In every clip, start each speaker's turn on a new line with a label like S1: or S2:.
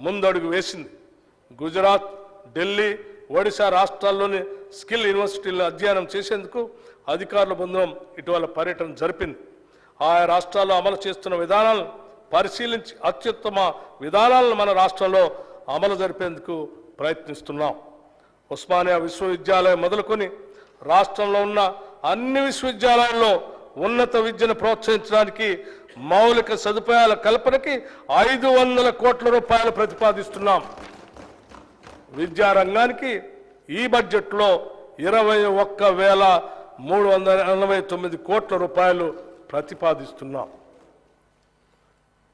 S1: ముందడుగు వేసింది. గుజరాత్, ఢిల్లీ, ఒడిశా రాష్ట్రాల్లోని స్కిల్ యూనివర్సిటీల్లో అధ్యయనం చేసేందుకు అధికారుల బృందం ఇటీవల పర్యటన జరిపింది. ఆయా రాష్ట్రాల్లో అమలు చేస్తున్న విధానాలను పరిశీలించి అత్యుత్తమ విధానాలను మన రాష్ట్రంలో అమలు జరిపేందుకు ప్రయత్నిస్తున్నాం. ఉస్మానియా విశ్వవిద్యాలయం మొదలుకొని రాష్ట్రంలో ఉన్న అన్ని విశ్వవిద్యాలయాల్లో ఉన్నత విద్యను ప్రోత్సహించడానికి మౌలిక సదుపాయాల కల్పనకి 500 కోట్ల రూపాయలు ప్రతిపాదిస్తున్నాం. విద్యారంగానికి ఈ బడ్జెట్లో 21,389 కోట్ల రూపాయలు ప్రతిపాదిస్తున్నాం.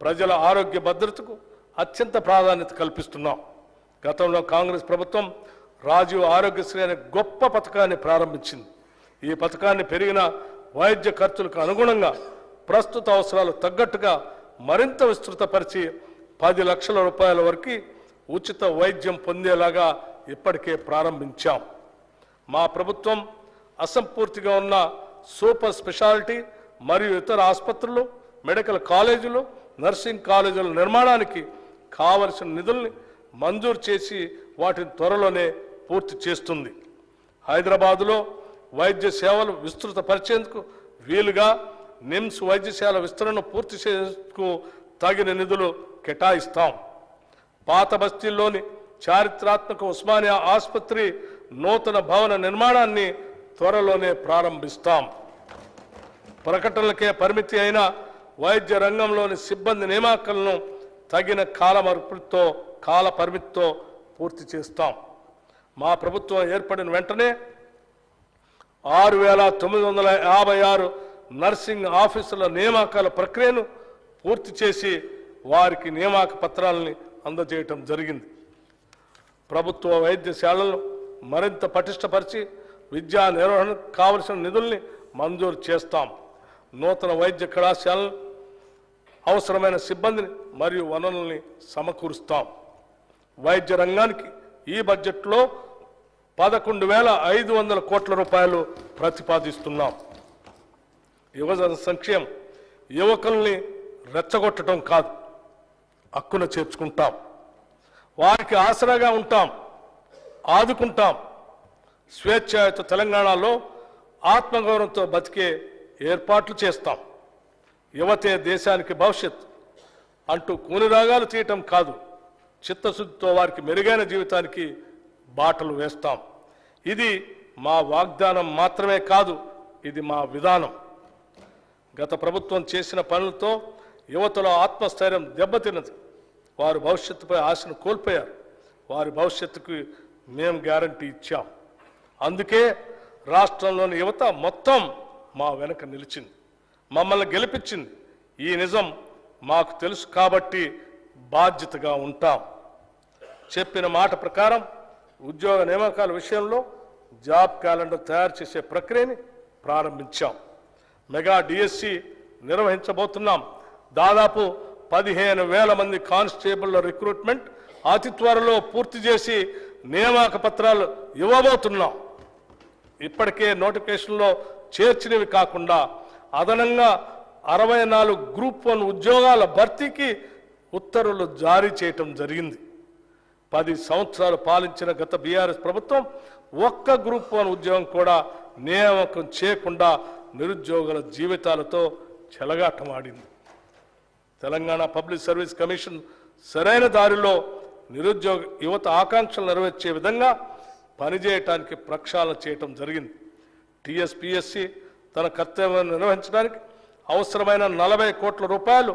S1: ప్రజల ఆరోగ్య భద్రతకు అత్యంత ప్రాధాన్యత కల్పిస్తున్నాం. గతంలో కాంగ్రెస్ ప్రభుత్వం రాజీవ్ ఆరోగ్యశ్రీ అనే గొప్ప పథకాన్ని ప్రారంభించింది. ఈ పథకాన్ని పెరిగిన వైద్య ఖర్చులకు అనుగుణంగా ప్రస్తుత అవసరాలు తగ్గట్టుగా మరింత విస్తృతపరిచి 10 లక్షల రూపాయల వరకు ఉచిత వైద్యం పొందేలాగా ఇప్పటికే ప్రారంభించాం. మా ప్రభుత్వం అసంపూర్తిగా ఉన్న సూపర్ స్పెషాలిటీ మరియు ఇతర ఆసుపత్రులు, మెడికల్ కాలేజీలు, నర్సింగ్ కాలేజీల నిర్మాణానికి కావలసిన నిధుల్ని మంజూరు చేసి వాటిని త్వరలోనే పూర్తి చేస్తుంది. హైదరాబాదులో వైద్య సేవలు విస్తృతపరిచేందుకు వీలుగా నిమ్స్ వైద్యశాల విస్తరణను పూర్తి చేసేందుకు తగిన నిధులు కేటాయిస్తాం. పాత బస్తీల్లోని చారిత్రాత్మక ఉస్మానియా ఆసుపత్రి నూతన భవన నిర్మాణాన్ని త్వరలోనే ప్రారంభిస్తాం. ప్రకటనలకే పరిమితి అయిన వైద్య రంగంలోని సిబ్బంది నియామకాలను తగిన కాల పరిమితితో పూర్తి చేస్తాం. మా ప్రభుత్వం ఏర్పడిన వెంటనే 6,956 నర్సింగ్ ఆఫీసుల నియామకాల ప్రక్రియను పూర్తి చేసి వారికి నియామక పత్రాలని అందజేయటం జరిగింది. ప్రభుత్వ వైద్యశాలలను మరింత పటిష్టపరిచి విద్యా నిర్వహణకు కావలసిన నిధుల్ని మంజూరు చేస్తాం. నూతన వైద్య కళాశాలలు అవసరమైన సిబ్బందిని మరియు వనరుల్ని సమకూరుస్తాం. వైద్య రంగానికి ఈ బడ్జెట్లో 11,500 కోట్ల రూపాయలు ప్రతిపాదిస్తున్నాం. యువజన సంక్షేమం యువకుల్ని రెచ్చగొట్టడం కాదు, హక్కున చేర్చుకుంటాం. వారికి ఆసరాగా ఉంటాం, ఆదుకుంటాం. స్వేచ్ఛాయుత తెలంగాణలో ఆత్మగౌరవంతో బతికే ఏర్పాట్లు చేస్తాం. యువతే దేశానికి భవిష్యత్ అంటూ కూనిరాగాలు తీయటం కాదు, చిత్తశుద్ధితో వారికి మెరుగైన జీవితానికి బాటలు వేస్తాం. ఇది మా వాగ్దానం మాత్రమే కాదు, ఇది మా విధానం. గత ప్రభుత్వం చేసిన పనులతో యువతలో ఆత్మస్థైర్యం దెబ్బతిన్నది. వారు భవిష్యత్తుపై ఆశను కోల్పోయారు. వారి భవిష్యత్తుకు మేము గ్యారంటీ ఇచ్చాం. అందుకే రాష్ట్రంలోని యువత మొత్తం మా వెనక నిలిచింది, మమ్మల్ని గెలిపించింది. ఈ నిజం మాకు తెలుసు కాబట్టి బాధ్యతగా ఉంటాం. చెప్పిన మాట ప్రకారం ఉద్యోగ నియామకాల విషయంలో జాబ్ క్యాలెండర్ తయారు చేసే ప్రక్రియని ప్రారంభించాం. మెగా డిఎస్సి నిర్వహించబోతున్నాం. దాదాపు 15,000 మంది కానిస్టేబుల్ల రిక్రూట్మెంట్ అతి త్వరలో పూర్తి చేసి నియామక పత్రాలు ఇవ్వబోతున్నాం. ఇప్పటికే నోటిఫికేషన్లో చేర్చినవి కాకుండా అదనంగా 64 గ్రూప్ 1 ఉద్యోగాల భర్తీకి ఉత్తర్వులు జారీ చేయటం జరిగింది. 10 సంవత్సరాలు పాలించిన గత బీఆర్ఎస్ ప్రభుత్వం ఒక్క గ్రూప్ 1 ఉద్యోగం కూడా నియామకం చేయకుండా నిరుద్యోగుల జీవితాలతో చెలగాటమాడింది. తెలంగాణ పబ్లిక్ సర్వీస్ కమిషన్ సరైన దారిలో నిరుద్యోగ యువత ఆకాంక్షలు నెరవేర్చే విధంగా పనిచేయటానికి ప్రక్షాళన చేయటం జరిగింది. టీఎస్పీఎస్సీ తన కర్తవ్యాన్ని నిర్వహించడానికి అవసరమైన 40 కోట్ల రూపాయలు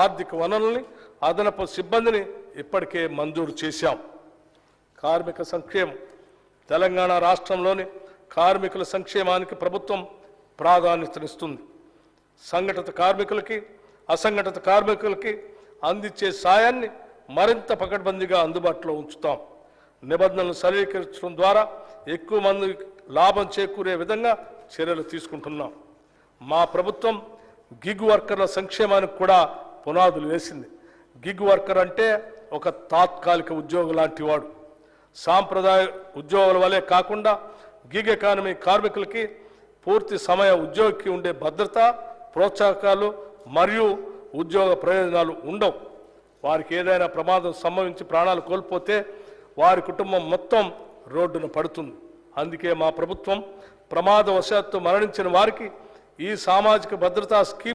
S1: ఆర్థిక వనరుల్ని, అదనపు సిబ్బందిని ఇప్పటికే మంజూరు చేశాం. కార్మిక సంక్షేమం తెలంగాణ రాష్ట్రంలోని కార్మికుల సంక్షేమానికి ప్రభుత్వం ప్రాధాన్యతనిస్తుంది. సంఘటిత కార్మికులకి, అసంఘటిత కార్మికులకి అందించే సాయాన్ని మరింత పకడ్బందీగా అందుబాటులో ఉంచుతాం. నిబంధనలు సరళీకరించడం ద్వారా ఎక్కువ మంది లాభం చేకూరే విధంగా చర్యలు తీసుకుంటున్నాం. మా ప్రభుత్వం గిగ్ వర్కర్ల సంక్షేమానికి కూడా పునాదులు వేసింది. గిగ్ వర్కర్ అంటే ఒక తాత్కాలిక ఉద్యోగం లాంటి వాడు. సాంప్రదాయ ఉద్యోగుల వలె కాకుండా గిగ్ ఎకానమీ కార్మికులకి పూర్తి సమయ ఉద్యోగికి ఉండే భద్రత, ప్రోత్సాహకాలు మరియు ఉద్యోగ ప్రయోజనాలు ఉండవు. వారికి ఏదైనా ప్రమాదం సంభవించి ప్రాణాలు కోల్పోతే వారి కుటుంబం మొత్తం రోడ్డున పడుతుంది. అందుకే మా ప్రభుత్వం ప్రమాదవశాత్తు మరణించిన వారికి ఈ సామాజిక భద్రతా స్కీమ్